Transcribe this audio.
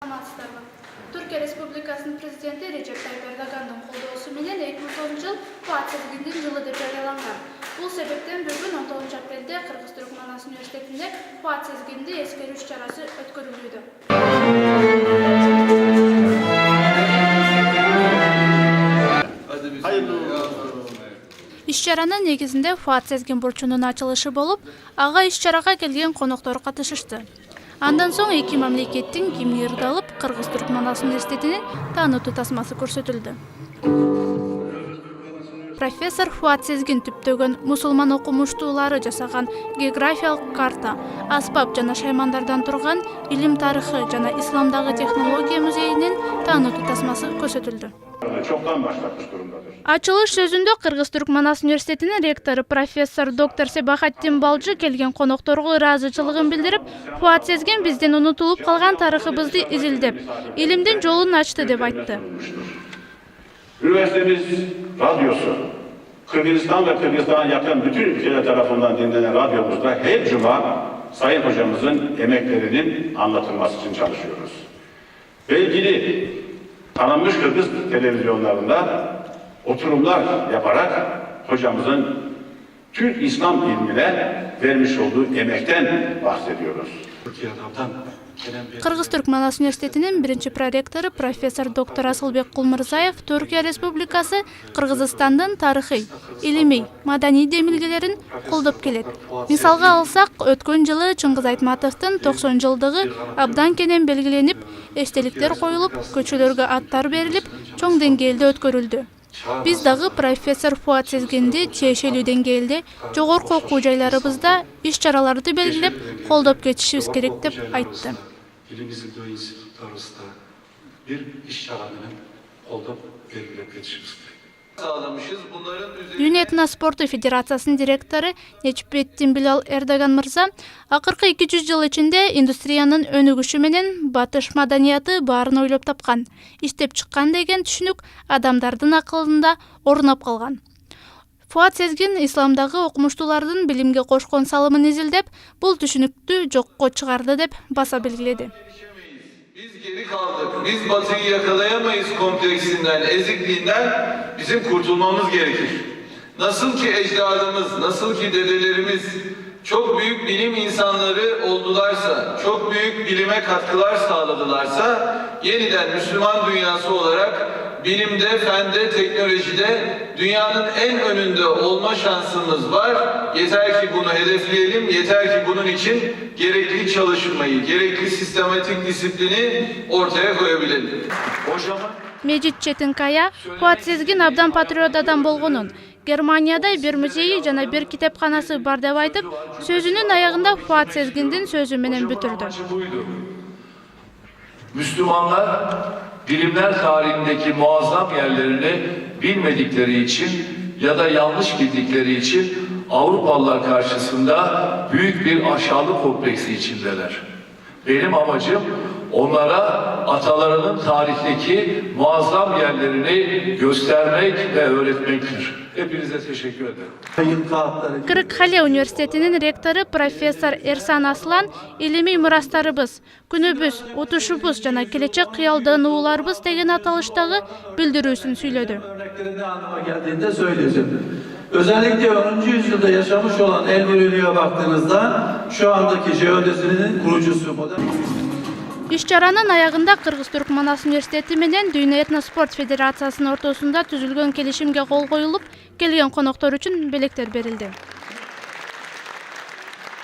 Саламатсыздарбы. Түркия Республикасынын президенти Режеп Тайып Эрдогандын колдоосу менен 2010 жыл Фуат Сезгиндин жылы деп жарыяланган. Бул себептен бүгүн 19 апрелде Кыргыз-Түрк Манас университетинде Фуат Сезгинди эскерүү иш-чарасы өткөрүлүүдө. Иш-чаранын негизинде Фуат Сезгин бурчунун ачылышы болуп, ага иш-чарага келген коноктор катышышты. Андан соң эки мамлекеттин гимни ырдалып, Кыргыз-Түрк Манас университетинин таанытуу тасмасы көрсөтүлдү. Профессор Фуат Сезгин түптөгөн мусулман окумуштуулары жасаган географиялык карта, аспап жана шаймандардан турган илим тарыхы жана исламдагы технология музейинин таанытуу тасмасы көрсөтүлдү. Ачылыш сөзүндө Кыргыз-Түрк Манас университетинин ректору профессор доктор Себахаттин Балжы келген конокторго ыраазычылыгын билдирип, Фуат Сезгин биздин унутулуп калган тарыхыбызды изилдеп, илимдин жолун ачты деп айтты. Üniversitemiz radyosu, Kırgızistan ve Kırgızistan'a yakın bütün ülkeler tarafından dinlenen radyomuzda her cuma Sayın Hocamızın emeklerinin anlatılması için çalışıyoruz. Ve ilgili tanınmış Kırgız televizyonlarında oturumlar yaparak hocamızın Türk İslam ilmine vermiş olduğu emekten bahsediyoruz. Кыргыз-Түрк Манас университетинин биринчи проректору профессор доктор Асылбек Кулмурзаев Түркия Республикасы Кыргызстандын тарыхый, илимий, маданий демилгелерин колдоп келет. Мисалга алсак, өткөн жылы Чыңгыз Айтматовдун 90 жылдыгы абдан кенен белгиленип, эстеликтер коюлуп, көчөлөргө аттар берилип, чоң деңгээлде өткөрүлдү. Биз дагы профессор Фуат Сезгинди тиешелүү деңгээлде жогорку окуу жайларыбызда иш-чараларды белгилеп, колдоп кетишибиз керек деп айтты. Дүйнө этно спорту федерациясынын директору Нечипеттин Билал Эрдоган мырза акыркы 200 жыл ичинде индустриянын өнүгүшү менен батыш маданияты баарын ойлоп тапкан, иштеп чыккан деген түшүнүк адамдардын акылында орноп калган. Фуат Сезгин исламдагы окумуштуулардын билимге кошкон салымын изилдеп, бул түшүнүктү жокко чыгарды деп баса белгиледи. Biz geri kaldık. Biz Batı'yı yakalayamayız kompleksinden, ezikliğinden bizim kurtulmamız gerekir. Nasıl ki ecdadımız, nasıl ki dedelerimiz çok büyük bilim insanları oldularsa, çok büyük bilime katkılar sağladılarsa, yeniden Müslüman dünyası olarak bilimde, fende, teknolojide dünyanın en önünde olma şansımız var. Yeter ki bunu hedefleyelim, yeter ki bunun için gerekli çalışmayı, gerekli sistematik disiplini ortaya koyabilelim. Мejит Четинкая Фуат Сезгин абдан патриот адам болгонун, Германияда бир музейи жана бир китепканасы бар деп айтып, сөзүнүн аягында Фуат Сезгиндин сөзү менен бүтүрдү. Müslümanlar bilimler tarihindeki muazzam yerlerini bilmedikleri için ya da yanlış bildikleri için Avrupalılar karşısında büyük bir aşağılık kompleksi içindeler. Benim amacım onlara atalarının tarihteki muazzam yerlerini göstermek ve öğretmektir. Hepinize teşekkür ederim. Кыргызстан университетинин ректору профессор Эрсан Аслан илимий мурастарыбыз, күнүбүз, утушубуз жана келечек кыялданууларыбыз деген аталыштагы билдирүүсүн сүйлөдү. Özellikle 10. yüzyılda yaşamış olan Elmerili'ye baktığınızda şu andaki jeodezinin kurucusu modern. Иш-чаранын аягында Кыргыз-Түрк Манас университети менен Дүйнө этно спорт федерациясынын ортосунда түзүлгөн келишимге кол коюлуп, келген коноктор үчүн белектер берилди.